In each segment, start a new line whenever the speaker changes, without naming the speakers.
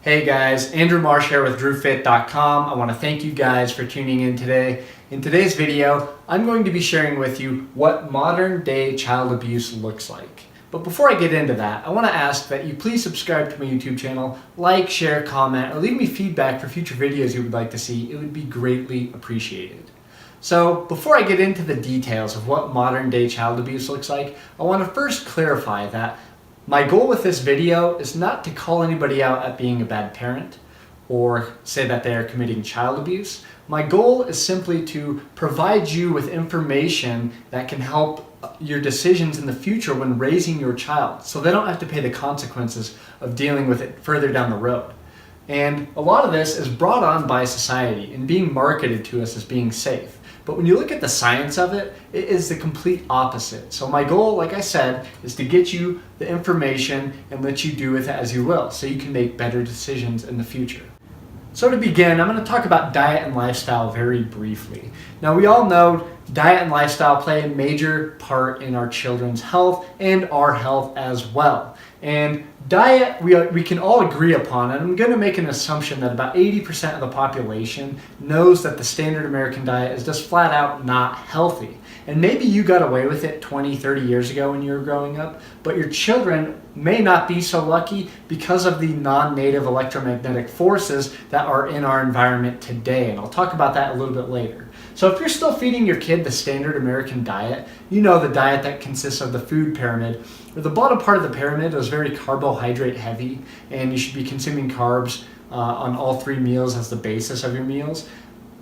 Hey guys, Andrew Marsh here with DrewFit.com. I want to thank you guys for tuning in today. In today's video, I'm going to be sharing with you what modern day child abuse looks like. But before I get into that, I want to ask that you please subscribe to my YouTube channel, like, share, comment, or leave me feedback for future videos you would like to see. It would be greatly appreciated. So before I get into the details of what modern day child abuse looks like, I want to first clarify that my goal with this video is not to call anybody out at being a bad parent or say that they are committing child abuse. My goal is simply to provide you with information that can help your decisions in the future when raising your child, so they don't have to pay the consequences of dealing with it further down the road. And a lot of this is brought on by society and being marketed to us as being safe. But when you look at the science of it, it is the complete opposite. So my goal, like I said, is to get you the information and let you do with it as you will, so you can make better decisions in the future. So to begin, I'm going to talk about diet and lifestyle very briefly. Now we all know diet and lifestyle play a major part in our children's health and our health as well. And diet, we can all agree upon, and I'm going to make an assumption that about 80% of the population knows that the standard American diet is just flat out not healthy. And maybe you got away with it 20, 30 years ago when you were growing up, but your children may not be so lucky because of the non-native electromagnetic forces that are in our environment today. And I'll talk about that a little bit later. So if you're still feeding your kid the standard American diet, you know the diet that consists of the food pyramid, where the bottom part of the pyramid is very carbohydrate heavy, and you should be consuming carbs on all three meals as the basis of your meals.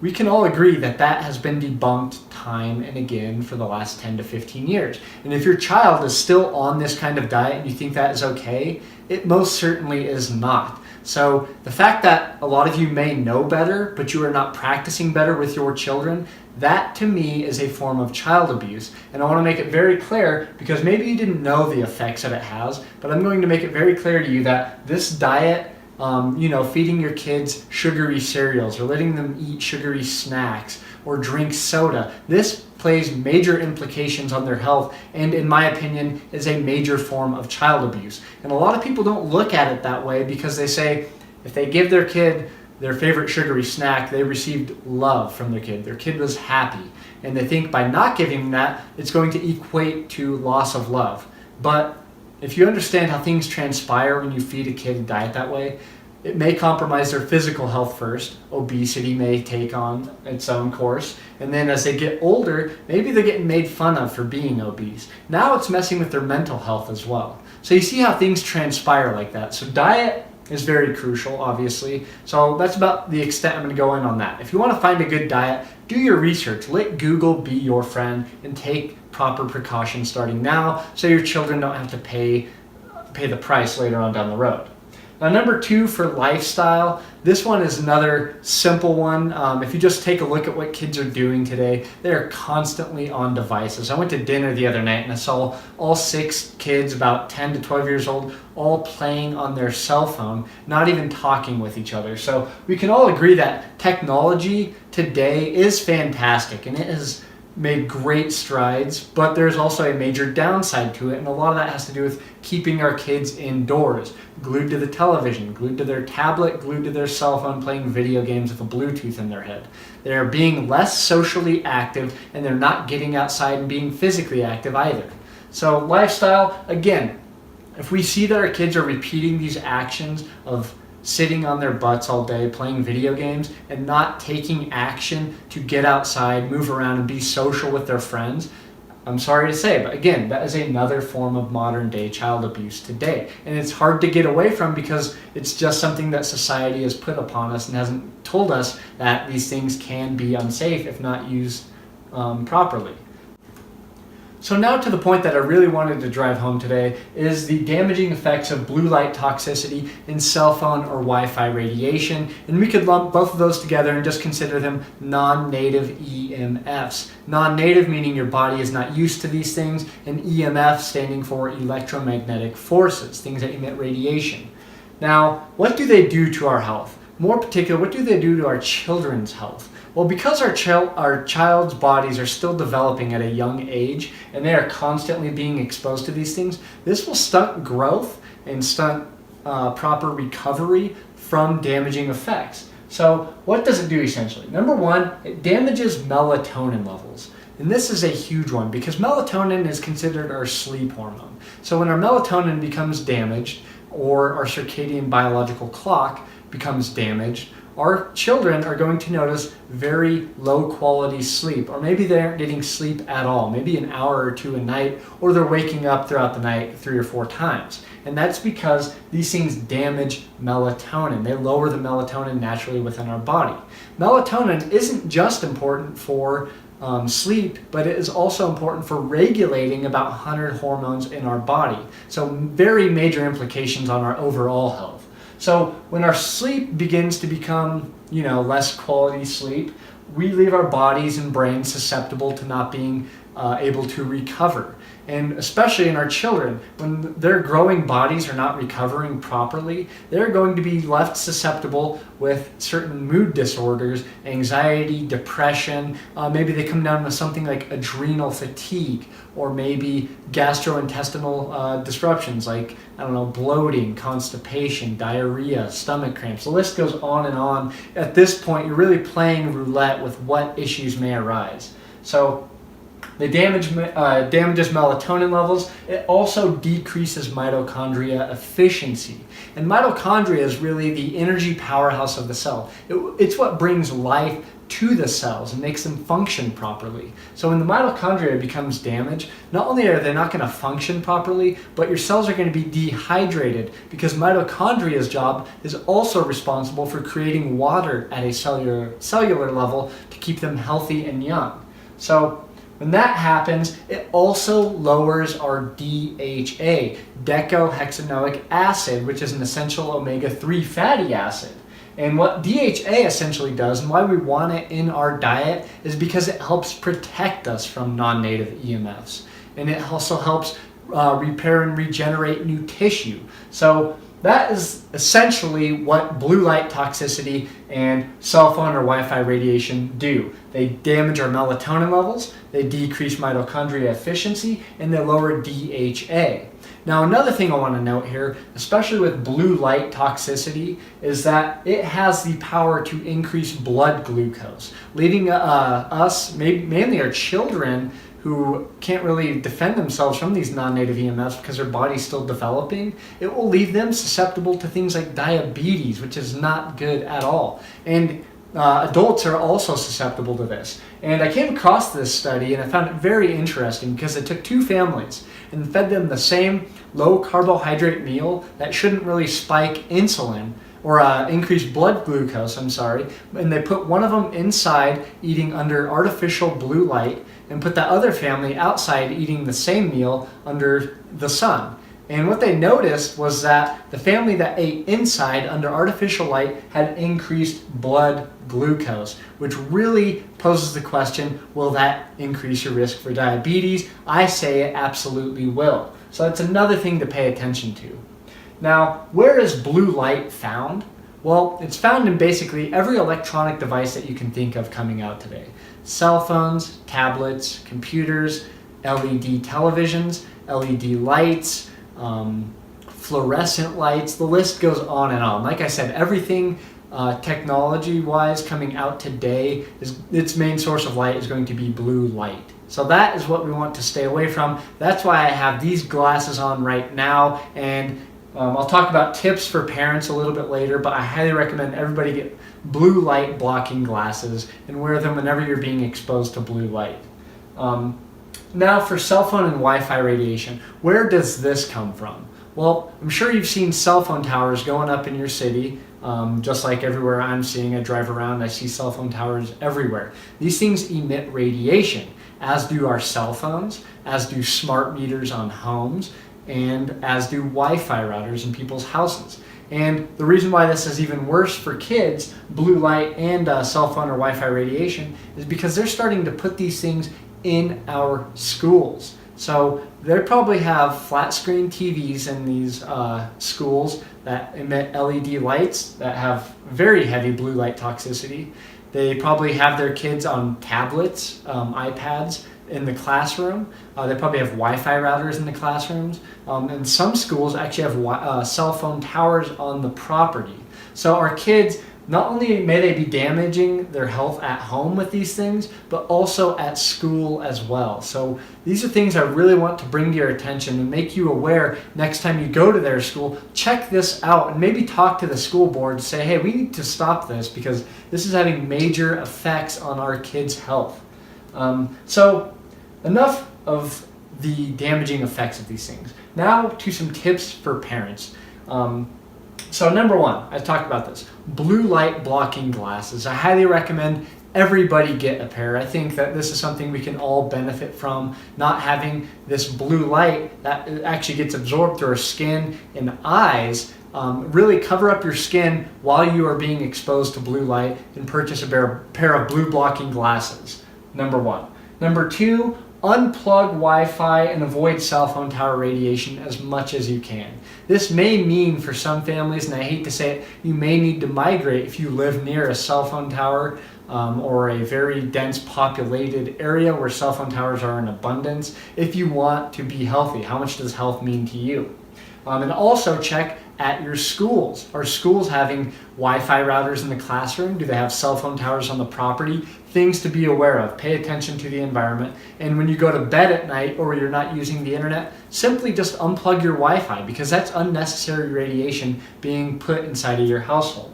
We can all agree that that has been debunked time and again for the last 10 to 15 years. And if your child is still on this kind of diet and you think that is okay, it most certainly is not. So the fact that a lot of you may know better, but you are not practicing better with your children, that to me is a form of child abuse. And I want to make it very clear, because maybe you didn't know the effects that it has, but I'm going to make it very clear to you that this diet, feeding your kids sugary cereals or letting them eat sugary snacks or drink soda, this plays major implications on their health, and in my opinion is a major form of child abuse. And a lot of people don't look at it that way, because they say if they give their kid their favorite sugary snack, they received love from their kid was happy, and they think by not giving them that, it's going to equate to loss of love. But if you understand how things transpire when you feed a kid a diet that way, it may compromise their physical health first. Obesity may take on its own course. And then as they get older, maybe they're getting made fun of for being obese. Now it's messing with their mental health as well. So you see how things transpire like that. So diet is very crucial, obviously. So that's about the extent I'm going to go in on that. If you want to find a good diet, do your research. Let Google be your friend and take proper precautions starting now, so your children don't have to pay the price later on down the road. Now, number 2 for lifestyle, this one is another simple one. If you just take a look at what kids are doing today, they are constantly on devices. I went to dinner the other night and I saw all 6 kids about 10 to 12 years old all playing on their cell phone, not even talking with each other. So we can all agree that technology today is fantastic and it has made great strides, but there's also a major downside to it, and a lot of that has to do with keeping our kids indoors, glued to the television, glued to their tablet, glued to their cell phone, playing video games with a Bluetooth in their head. They're being less socially active, and they're not getting outside and being physically active either. So lifestyle, again, if we see that our kids are repeating these actions of sitting on their butts all day playing video games and not taking action to get outside, move around, and be social with their friends, I'm sorry to say, but again, that is another form of modern day child abuse today. And it's hard to get away from, because it's just something that society has put upon us and hasn't told us that these things can be unsafe if not used properly. So now to the point that I really wanted to drive home today is the damaging effects of blue light toxicity in cell phone or Wi-Fi radiation. And we could lump both of those together and just consider them non-native EMFs. Non-native meaning your body is not used to these things, and EMF standing for electromagnetic forces, things that emit radiation. Now, what do they do to our health? More particular, what do they do to our children's health? Well, because our child's bodies are still developing at a young age and they are constantly being exposed to these things, this will stunt growth and stunt proper recovery from damaging effects. So what does it do essentially? Number one, it damages melatonin levels. And this is a huge one because melatonin is considered our sleep hormone. So when our melatonin becomes damaged, or our circadian biological clock becomes damaged, our children are going to notice very low quality sleep, or maybe they aren't getting sleep at all, maybe an hour or two a night, or they're waking up throughout the night 3 or 4 times. And that's because these things damage melatonin. They lower the melatonin naturally within our body. Melatonin isn't just important for sleep, but it is also important for regulating about 100 hormones in our body. So very major implications on our overall health. So when our sleep begins to become, less quality sleep, we leave our bodies and brains susceptible to not being able to recover. And especially in our children, when their growing bodies are not recovering properly, they're going to be left susceptible with certain mood disorders, anxiety, depression. Maybe they come down with something like adrenal fatigue, or maybe gastrointestinal disruptions like, bloating, constipation, diarrhea, stomach cramps. The list goes on and on. At this point, you're really playing roulette with what issues may arise. So it damages melatonin levels. It also decreases mitochondria efficiency. And mitochondria is really the energy powerhouse of the cell. It's what brings life to the cells and makes them function properly. So when the mitochondria becomes damaged, not only are they not going to function properly, but your cells are going to be dehydrated because mitochondria's job is also responsible for creating water at a cellular level to keep them healthy and young. So when that happens, it also lowers our DHA, decohexanoic acid, which is an essential omega-3 fatty acid. And what DHA essentially does, and why we want it in our diet, is because it helps protect us from non-native EMFs. And it also helps repair and regenerate new tissue. So that is essentially what blue light toxicity and cell phone or Wi-Fi radiation do. They damage our melatonin levels, they decrease mitochondria efficiency, and they lower DHA. Now, another thing I want to note here, especially with blue light toxicity, is that it has the power to increase blood glucose, leaving us, mainly our children, who can't really defend themselves from these non-native EMFs because their body's still developing. It will leave them susceptible to things like diabetes, which is not good at all. And adults are also susceptible to this. And I came across this study and I found it very interesting because it took 2 families and fed them the same low carbohydrate meal that shouldn't really spike insulin or increase blood glucose, and they put one of them inside eating under artificial blue light and put that other family outside eating the same meal under the sun. And what they noticed was that the family that ate inside under artificial light had increased blood glucose, which really poses the question, will that increase your risk for diabetes? I say it absolutely will. So that's another thing to pay attention to. Now, where is blue light found? Well, it's found in basically every electronic device that you can think of coming out today. Cell phones, tablets, computers, LED televisions, LED lights, fluorescent lights, the list goes on and on. Like I said, everything technology-wise coming out today, its main source of light is going to be blue light. So that is what we want to stay away from. That's why I have these glasses on right now, and I'll talk about tips for parents a little bit later, but I highly recommend everybody get blue light blocking glasses and wear them whenever you're being exposed to blue light. Now for cell phone and Wi-Fi radiation, where does this come from? Well, I'm sure you've seen cell phone towers going up in your city, just like everywhere I'm seeing. I drive around, I see cell phone towers everywhere. These things emit radiation, as do our cell phones, as do smart meters on homes, and as do Wi-Fi routers in people's houses. And the reason why this is even worse for kids, blue light and cell phone or Wi-Fi radiation, is because they're starting to put these things in our schools. So they probably have flat screen TVs in these schools that emit LED lights that have very heavy blue light toxicity. They probably have their kids on tablets, iPads in the classroom. They probably have Wi-Fi routers in the classrooms. And some schools actually have cell phone towers on the property. So our kids, not only may they be damaging their health at home with these things, but also at school as well. So these are things I really want to bring to your attention and make you aware next time you go to their school. Check this out and maybe talk to the school board and say, hey, we need to stop this because this is having major effects on our kids' health. So enough of the damaging effects of these things. Now to some tips for parents. So number one, I talked about this, blue light blocking glasses. I highly recommend everybody get a pair. I think that this is something we can all benefit from, not having this blue light that actually gets absorbed through our skin and eyes. Really cover up your skin while you are being exposed to blue light, and purchase a pair of blue blocking glasses. Number one. Number two, unplug Wi-Fi and avoid cell phone tower radiation as much as you can. This may mean for some families, and I hate to say it, you may need to migrate if you live near a cell phone tower or a very dense populated area where cell phone towers are in abundance, if you want to be healthy. How much does health mean to you? And also check at your schools. Are schools having Wi-Fi routers in the classroom? Do they have cell phone towers on the property? Things to be aware of. Pay attention to the environment. And when you go to bed at night or you're not using the internet, simply just unplug your Wi-Fi, because that's unnecessary radiation being put inside of your household.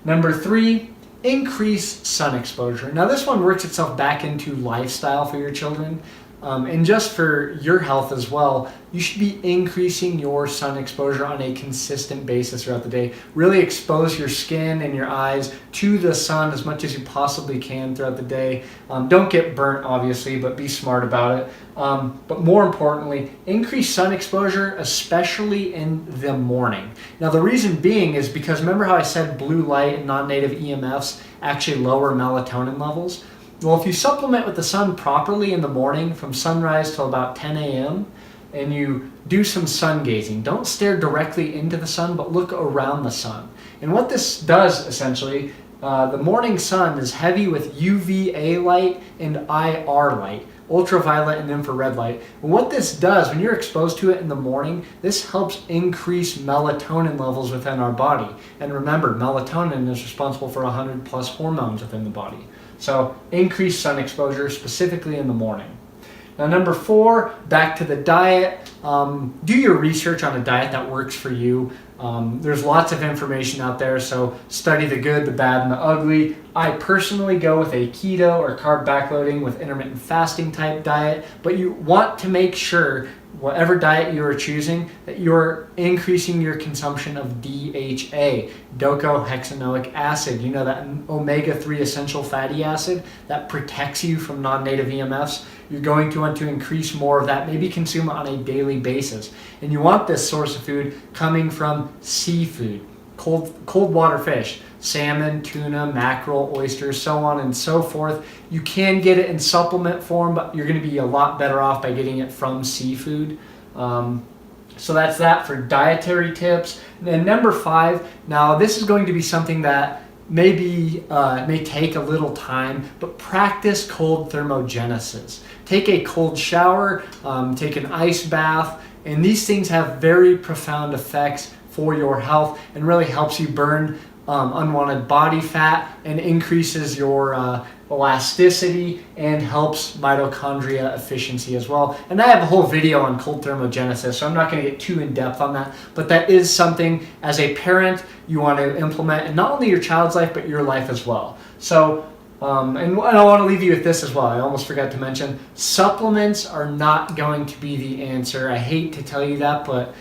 Number three, increase sun exposure. Now this one works itself back into lifestyle for your children. And just for your health as well, you should be increasing your sun exposure on a consistent basis throughout the day. Really expose your skin and your eyes to the sun as much as you possibly can throughout the day. Don't get burnt, obviously, but be smart about it. But more importantly, increase sun exposure, especially in the morning. Now, the reason being is because remember how I said blue light and non-native EMFs actually lower melatonin levels? Well, if you supplement with the sun properly in the morning from sunrise till about 10 a.m. and you do some sun gazing, don't stare directly into the sun, but look around the sun. And what this does essentially, the morning sun is heavy with UVA light and IR light, ultraviolet and infrared light. And what this does, when you're exposed to it in the morning, this helps increase melatonin levels within our body. And remember, melatonin is responsible for 100 plus hormones within the body. So increase sun exposure, specifically in the morning. Now number four, back to the diet. Do your research on a diet that works for you. There's lots of information out there, so study the good, the bad, and the ugly. I personally go with a keto or carb backloading with intermittent fasting type diet, but you want to make sure whatever diet you are choosing, that you're increasing your consumption of DHA, docosahexaenoic acid. You know, that omega-3 essential fatty acid that protects you from non-native EMFs. You're going to want to increase more of that, maybe consume it on a daily basis. And you want this source of food coming from seafood, cold water fish, salmon, tuna, mackerel, oysters, so on and so forth. You can get it in supplement form, but you're going to be a lot better off by getting it from seafood. So that's that for dietary tips. And then number five, now this is going to be something that may take a little time, but practice cold thermogenesis. Take a cold shower, take an ice bath, and these things have very profound effects for your health and really helps you burn unwanted body fat and increases your elasticity and helps mitochondria efficiency as well. And I have a whole video on cold thermogenesis, so I'm not going to get too in depth on that, but that is something as a parent you want to implement in not only your child's life but your life as well. So and I want to leave you with this as well. I almost forgot to mention, supplements are not going to be the answer. I hate to tell you that, but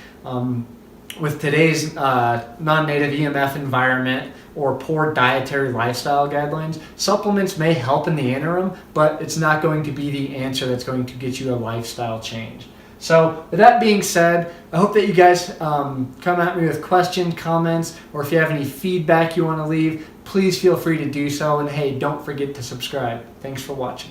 with today's non-native EMF environment or poor dietary lifestyle guidelines, supplements may help in the interim, but it's not going to be the answer that's going to get you a lifestyle change. So with that being said, I hope that you guys come at me with questions, comments, or if you have any feedback you want to leave, please feel free to do so. And hey, don't forget to subscribe. Thanks for watching.